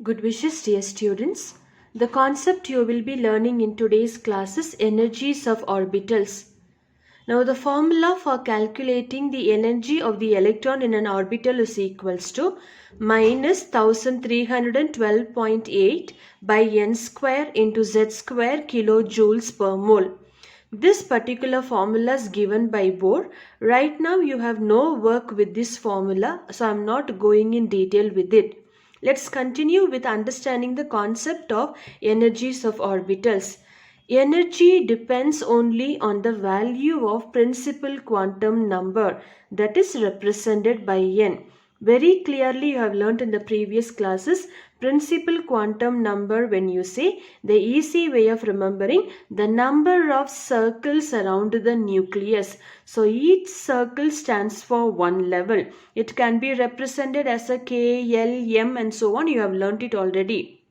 Good wishes, dear students. The concept you will be learning in today's class is energies of orbitals. Now, the formula for calculating the energy of the electron in an orbital is equals to minus 1312.8 by n square into z square kilojoules per mole. This particular formula is given by Bohr. Right now you have no work with this formula, so I am not going in detail with it. Let's continue with understanding the concept of energies of orbitals. Energy depends only on the value of principal quantum number that is represented by n. Very clearly you have learnt in the previous classes principal quantum number. When you say, the easy way of remembering the number of circles around the nucleus. So each circle stands for one level. It can be represented as a K, L, M and so on. You have learnt it already.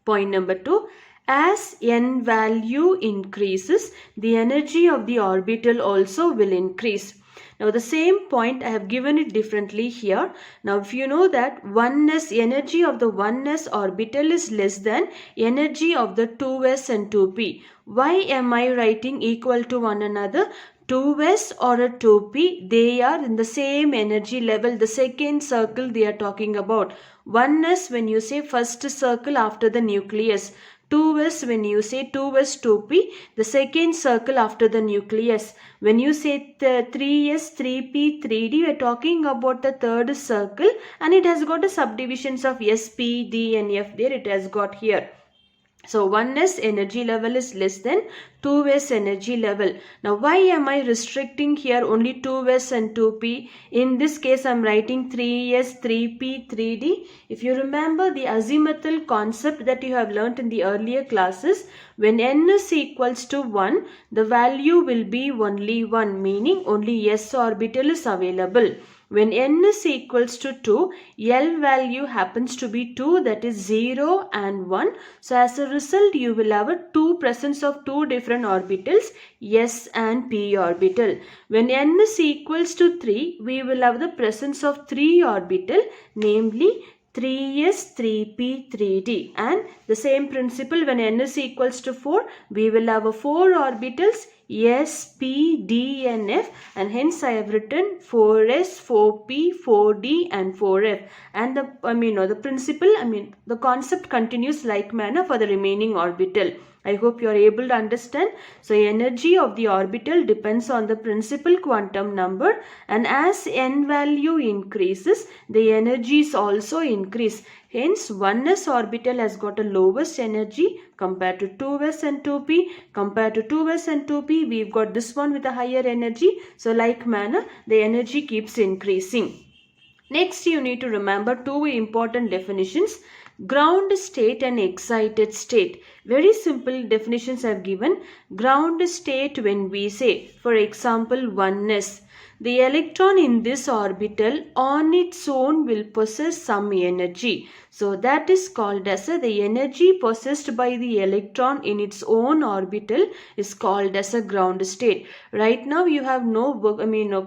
Point number 2. As n value increases, the energy of the orbital also will increase. Now the same point I have given it differently here. Now if you know that oneness, energy of the oneness orbital is less than energy of the 2s and 2p. Why am I writing equal to one another? 2s or a 2p, they are in the same energy level. The second circle they are talking about. Oneness when you say first circle after the nucleus. 2s when you say 2s 2p, the second circle after the nucleus. When you say 3s 3p 3d, we are talking about the third circle and it has got a subdivisions of s, p, d and f there it has got here. So 1s energy level is less than 2s energy level. Now why am I restricting here only 2s and 2p? In this case I am writing 3s, 3p, 3d. If you remember the azimuthal concept that you have learnt in the earlier classes, when n is equals to 1, the value will be only 1, meaning only s orbital is available. When n is equals to 2, L value happens to be 2, that is 0 and 1. So as a result, you will have a presence of two different orbitals, S and P orbital. When n is equals to 3, we will have the presence of 3 orbital, namely 3s, 3p, 3d. And the same principle when n is equals to 4, we will have a 4 orbitals, S, P, D and F, and hence I have written 4S, 4P, 4D and 4F. And the concept continues like manner for the remaining orbital. I hope you are able to understand. So energy of the orbital depends on the principal quantum number, and as n value increases, the energies also increase. Hence 1s orbital has got a lowest energy compared to 2s and 2p. Compared to 2s and 2p, we've got this one with a higher energy. So like manner, the energy keeps increasing. Next, you need to remember two important definitions. Ground state and excited state. Very simple definitions I have given. Ground state when we say, for example, oneness. The electron in this orbital on its own will possess some energy. So that is called as the energy possessed by the electron in its own orbital is called as a ground state. Right now you have no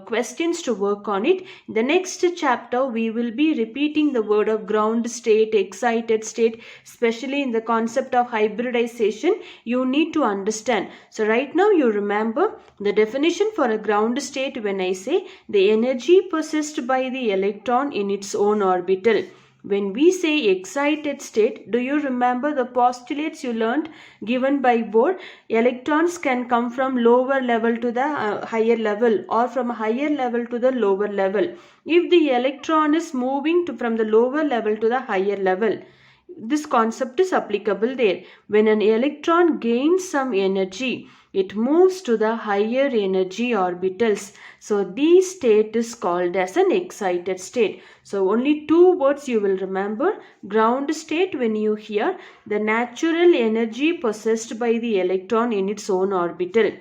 questions to work on it. The next chapter we will be repeating the word of ground state, excited state, especially in the concept of hybridization. You need to understand. So right now you remember the definition for a ground state when I say the energy possessed by the electron in its own orbital. When we say excited state, do you remember the postulates you learned given by Bohr? Electrons can come from lower level to the higher level or from higher level to the lower level. If the electron is moving from the lower level to the higher level, this concept is applicable there. When an electron gains some energy, it moves to the higher energy orbitals. So this state is called as an excited state. So only two words you will remember. Ground state when you hear the natural energy possessed by the electron in its own orbital.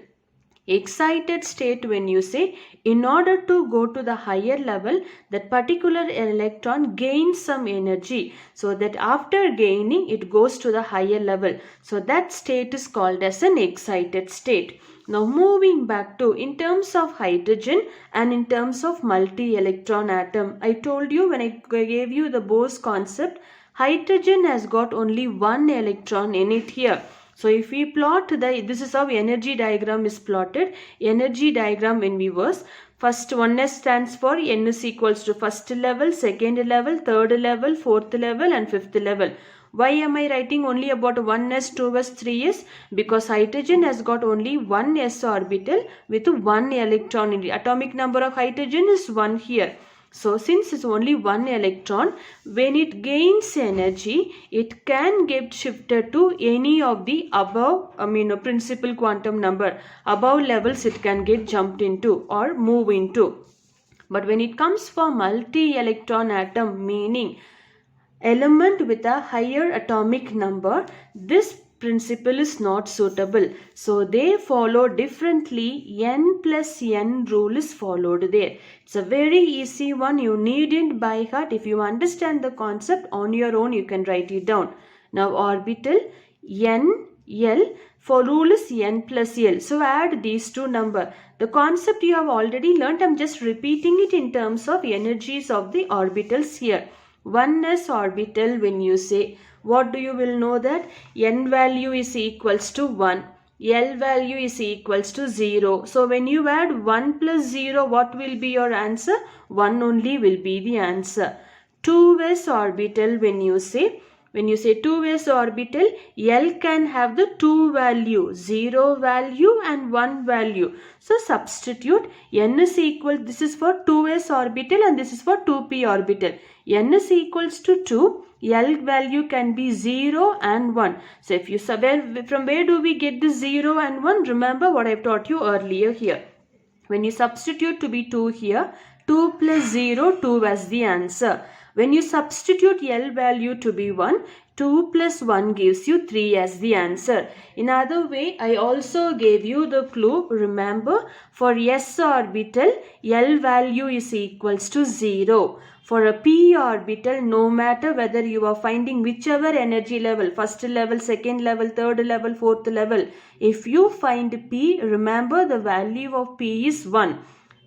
Excited state when you say in order to go to the higher level, that particular electron gains some energy, so that after gaining it goes to the higher level. So that state is called as an excited state. Now moving back to in terms of hydrogen and in terms of multi-electron atom. I told you when I gave you the Bohr's concept, Hydrogen has got only one electron in it here. So if we plot this is how energy diagram is plotted. Energy diagram when we was, first 1s stands for n is equals to first level, second level, third level, fourth level and fifth level. Why am I writing only about 1s, 2s, 3s? Because hydrogen has got only one s orbital with one electron in it. Atomic number of hydrogen is 1 here. So since it's only one electron, when it gains energy, it can get shifted to any of the above, principal quantum number. Above levels it can get jumped into or move into. But when it comes for multi-electron atom, meaning element with a higher atomic number, this principle is not suitable. So they follow differently. N plus N rule is followed there. It's a very easy one. You needn't by heart. If you understand the concept on your own, you can write it down. Now orbital N, L, for rule is N plus L. So add these two numbers. The concept you have already learnt. I'm just repeating it in terms of energies of the orbitals here. 1s orbital, when you say, what do you will know that n value is equals to 1, L value is equals to 0. So when you add 1 plus 0, what will be your answer? 1 only will be the answer. 2s orbital, when you say 2s orbital, L can have the two value, 0 value and 1 value. So substitute n is equal, this is for 2s orbital and this is for 2p orbital. N is equals to 2, L value can be 0 and 1. So if you from where do we get the 0 and 1? Remember what I taught you earlier here. When you substitute to be 2 here, 2 plus 0, 2 as the answer. When you substitute L value to be 1, 2 plus 1 gives you 3 as the answer. In other way, I also gave you the clue. Remember, for s orbital, L value is equals to 0. For a p orbital, no matter whether you are finding whichever energy level, first level, second level, third level, fourth level, if you find p, remember the value of p is 1.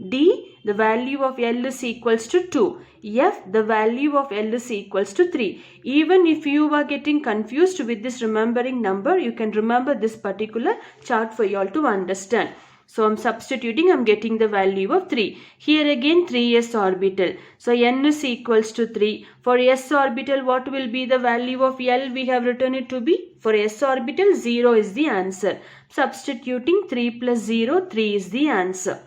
D, the value of L is equals to 2. F, the value of L is equals to 3. Even if you are getting confused with this remembering number, you can remember this particular chart for you all to understand. So I'm substituting, I'm getting the value of 3. Here again 3s orbital. So n is equals to 3. For s orbital, what will be the value of L? We have written it to be, for s orbital, 0 is the answer. Substituting 3 plus 0, 3 is the answer.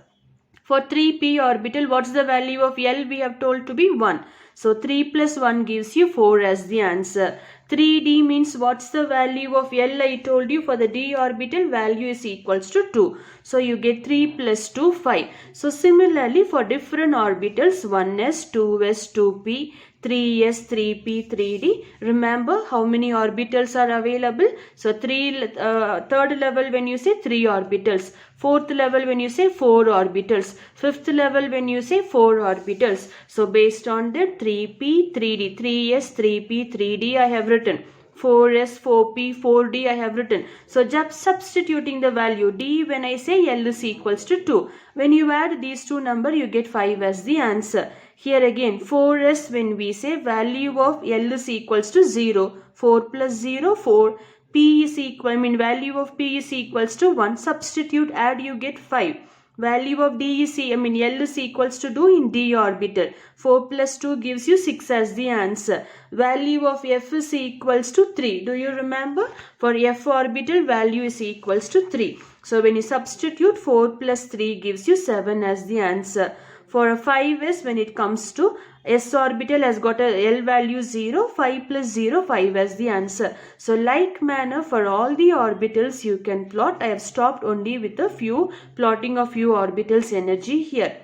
For 3p orbital, what's the value of L? We have told to be 1. So 3 plus 1 gives you 4 as the answer. 3d means what's the value of L? I told you for the d orbital, value is equals to 2. So you get 3 plus 2, 5. So similarly for different orbitals, 1s, 2s, 2p, 3s, 3p, 3d. Remember how many orbitals are available? So third level when you say 3 orbitals. Fourth level when you say 4 orbitals. Fifth level when you say 4 orbitals. So based on that 3p, 3d, 3s, 3p, 3d I have written. 4s, 4p, 4d I have written. So just substituting the value d, when I say L is equals to 2. When you add these two numbers, you get 5 as the answer. Here again 4s, when we say value of L is equals to 0. 4 plus 0, 4. P is equal, value of P is equals to 1. Substitute, add, you get 5. Value of D is, L is equals to 2 in D orbital. 4 plus 2 gives you 6 as the answer. Value of F is equals to 3. Do you remember? For F orbital, value is equals to 3. So when you substitute, 4 plus 3 gives you 7 as the answer. For a 5s, when it comes to s orbital has got a L value 0, 5 plus 0, 5 as the answer. So like manner for all the orbitals you can plot. I have stopped only with a few plotting of few orbitals energy here.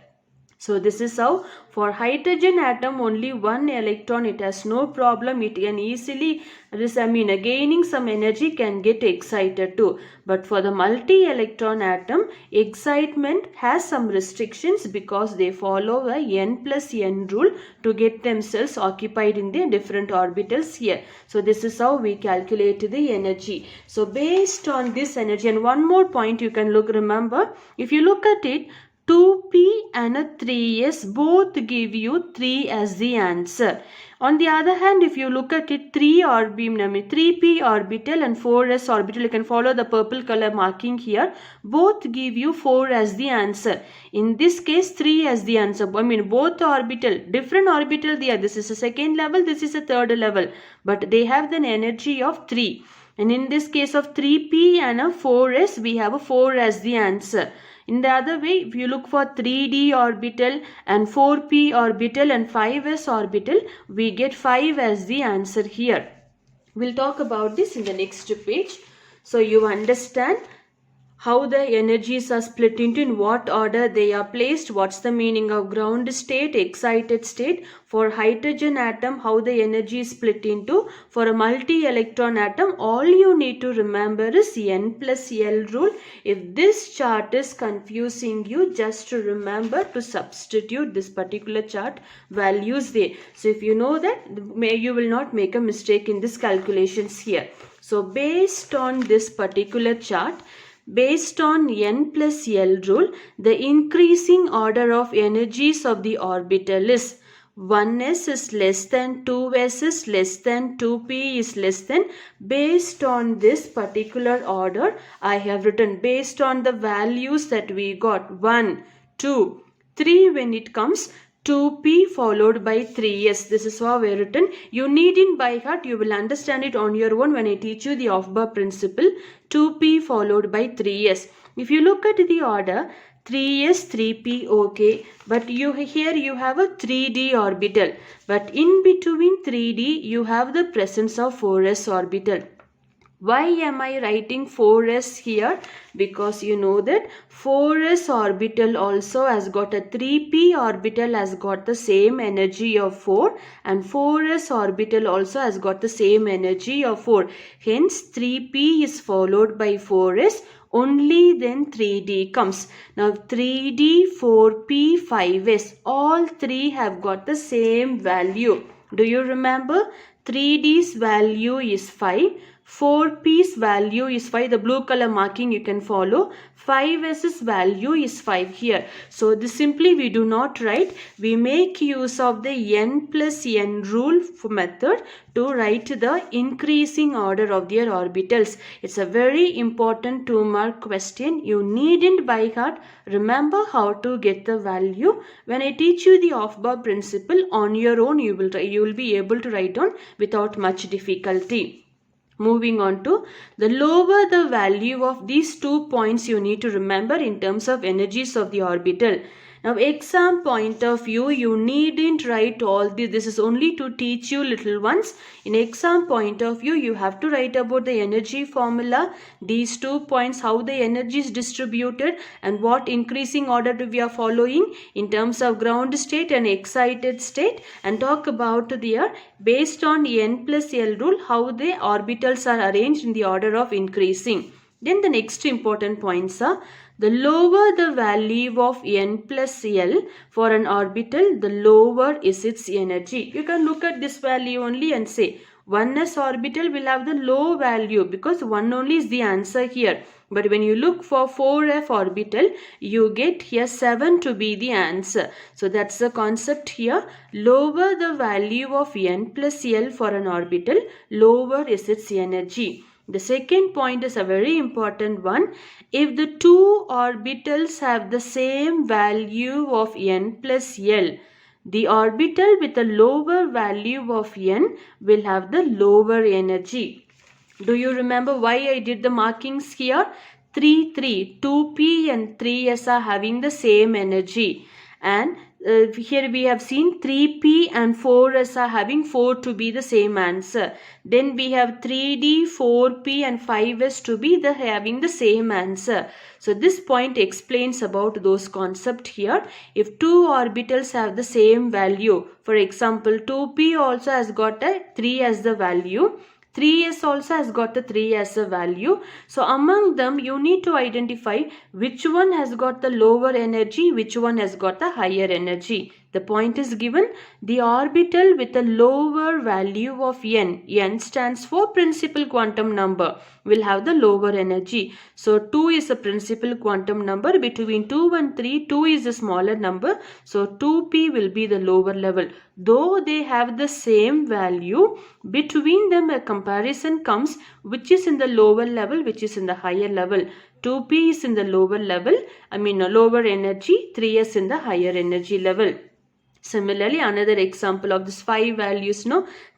So this is how for hydrogen atom only one electron, it has no problem, it can easily gaining some energy can get excited too. But for the multi-electron atom, excitement has some restrictions because they follow a n plus n rule to get themselves occupied in the different orbitals here. So this is how we calculate the energy. So based on this energy, and one more point you can remember, if you look at it, 2p and a 3s both give you 3 as the answer. On the other hand, if you look at it, 3p orbital and 4s orbital, you can follow the purple color marking here, both give you 4 as the answer. In this case, 3 as the answer. I mean, both orbital, different orbital there. This is a second level, this is a third level, but they have an energy of 3. And in this case of 3p and a 4s, we have a 4 as the answer. In the other way, if you look for 3d orbital and 4p orbital and 5s orbital, we get 5 as the answer here. We'll talk about this in the next page. So you understand how the energies are split into, in what order they are placed, what's the meaning of ground state, excited state. For hydrogen atom, how the energy is split into. For a multi-electron atom, all you need to remember is N plus L rule. If this chart is confusing you, just to remember to substitute this particular chart values there. So if you know that, you will not make a mistake in this calculations here. So based on this particular chart, based on N plus L rule, the increasing order of energies of the orbital is 1s is less than 2s is less than 2p is less than. Based on this particular order, I have written based on the values that we got 1, 2, 3 when it comes 2p followed by 3s. This is how we are written. You need in by heart. You will understand it on your own when I teach you the Aufbau principle. 2p followed by 3s. If you look at the order, 3s, 3p, okay. But here you have a 3d orbital. But in between 3d, you have the presence of 4s orbital. Why am I writing 4s here? Because you know that 4s orbital also has got a 3p orbital has got the same energy of 4, and 4s orbital also has got the same energy of 4. Hence 3p is followed by 4s. Only then 3d comes. Now 3d, 4p, 5s, all three have got the same value. Do you remember? 3d's value is 5. 4p's value is 5. The blue color marking you can follow. 5s's value is 5 here. So this simply we do not write. We make use of the n plus n rule method to write the increasing order of their orbitals. It's a very important 2-mark question. You needn't by heart remember how to get the value. When I teach you the Aufbau principle on your own, you will be able to write down without much difficulty. Moving on to the lower the value of these 2 points you need to remember in terms of energies of the orbital. Now exam point of view, you needn't write all this. This is only to teach you little ones. In exam point of view, you have to write about the energy formula, these 2 points, how the energy is distributed and what increasing order we are following in terms of ground state and excited state, and talk about the based on n plus L rule how the orbitals are arranged in the order of increasing. Then the next important points are the lower the value of n plus L for an orbital, the lower is its energy. You can look at this value only and say 1s orbital will have the low value because 1 only is the answer here. But when you look for 4f orbital, you get here 7 to be the answer. So that's the concept here. Lower the value of n plus L for an orbital, lower is its energy. The second point is a very important one. If the two orbitals have the same value of n plus L, the orbital with a lower value of n will have the lower energy. Do you remember why I did the markings here? 3, 3, 2p and 3s are having the same energy. And here we have seen 3p and 4s are having 4 to be the same answer. Then we have 3d, 4p and 5s to be having the same answer. So this point explains about those concepts here. If two orbitals have the same value, for example 2p also has got a 3 as the value, 3s also has got the 3 as a value. So among them you need to identify which one has got the lower energy, which one has got the higher energy. The point is given, the orbital with a lower value of n stands for principal quantum number, will have the lower energy. So 2 is a principal quantum number. Between 2 and 3, 2 is a smaller number. So 2p will be the lower level. Though they have the same value, between them a comparison comes, which is in the lower level, which is in the higher level. 2p is in the lower level, lower energy, 3s in the higher energy level. Similarly, another example of this 5 values,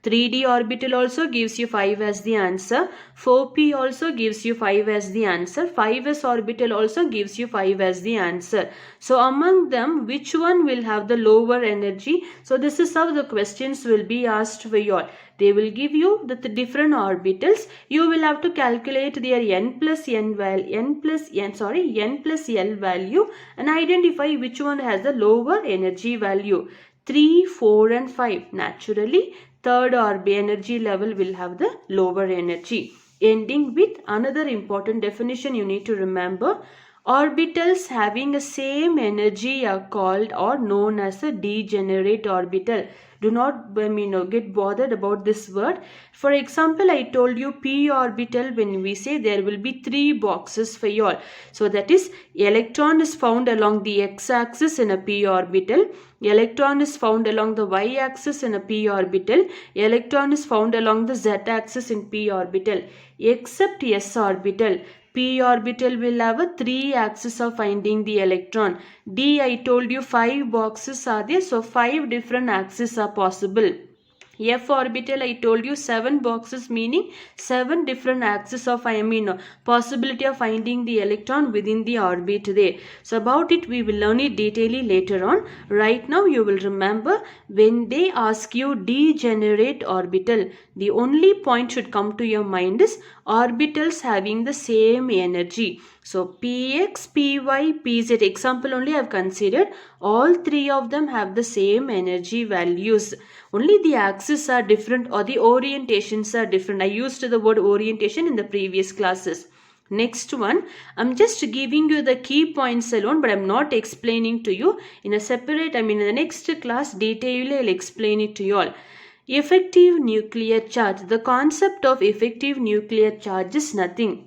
3d orbital also gives you 5 as the answer. 4p also gives you 5 as the answer. 5s orbital also gives you 5 as the answer. So among them, which one will have the lower energy? So this is how the questions will be asked for you all. They will give you the different orbitals. You will have to calculate their n plus L value and identify which one has the lower energy value. 3, 4 and 5. Naturally, third energy level will have the lower energy. Ending with another important definition you need to remember. Orbitals having the same energy are called or known as a degenerate orbital. Do not get bothered about this word. For example, I told you p orbital, when we say there will be 3 boxes for you all. So that is, electron is found along the x-axis in a p orbital. Electron is found along the y-axis in a p orbital. Electron is found along the z-axis in p orbital. Except s orbital. P orbital will have a 3 axis of finding the electron. D, I told you 5 boxes are there, so 5 different axes are possible. F orbital, I told you 7 boxes, meaning 7 different axes of possibility of finding the electron within the orbit there. So about it we will learn it detailedly later on. Right now you will remember, when they ask you degenerate orbital, the only point should come to your mind is orbitals having the same energy. So px, py, pz, example only I have considered. All 3 of them have the same energy values. Only the axes are different or the orientations are different. I used the word orientation in the previous classes. Next one, I'm just giving you the key points alone, but I'm not explaining to you. In a separate, in the next class, detailedly I'll explain it to you all. Effective nuclear charge. The concept of effective nuclear charge is nothing.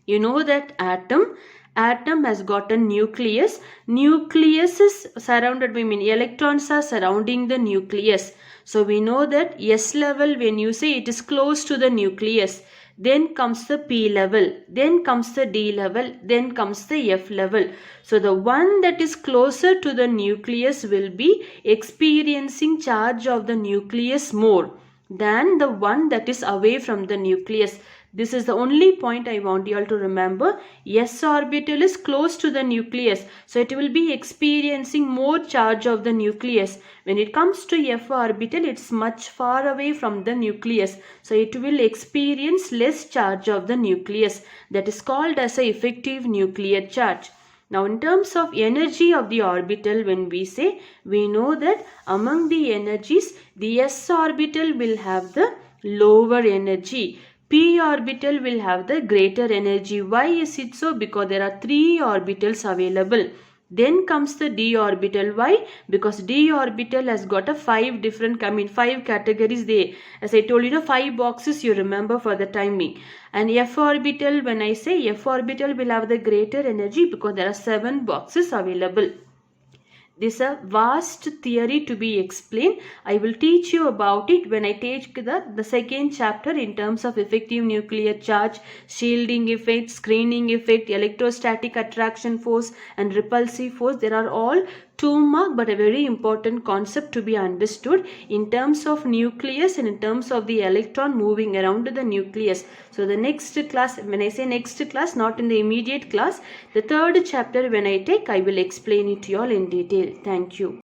You know that atom has got a nucleus. Nucleus is surrounded by, electrons are surrounding the nucleus. So we know that S level, when you say it is close to the nucleus, then comes the P level, then comes the D level, then comes the F level. So the one that is closer to the nucleus will be experiencing charge of the nucleus more than the one that is away from the nucleus. This is the only point I want you all to remember. S orbital is close to the nucleus, so it will be experiencing more charge of the nucleus. When it comes to F orbital, it's much far away from the nucleus, so it will experience less charge of the nucleus. That is called as a effective nuclear charge. Now in terms of energy of the orbital, when we say, we know that among the energies, the S orbital will have the lower energy. P orbital will have the greater energy. Why is it so? Because there are 3 orbitals available. Then comes the D orbital. Why? Because D orbital has got a 5 different, 5 categories there. As I told you, 5 boxes you remember for the timing. And F orbital, when I say F orbital will have the greater energy because there are 7 boxes available. This is a vast theory to be explained. I will teach you about it when I teach the second chapter in terms of effective nuclear charge, shielding effect, screening effect, electrostatic attraction force and repulsive force. There are all 2 mark but a very important concept to be understood in terms of nucleus and in terms of the electron moving around the nucleus. So the next class, when I say next class, not in the immediate class, the 3rd chapter when I take, I will explain it to you all in detail. Thank you.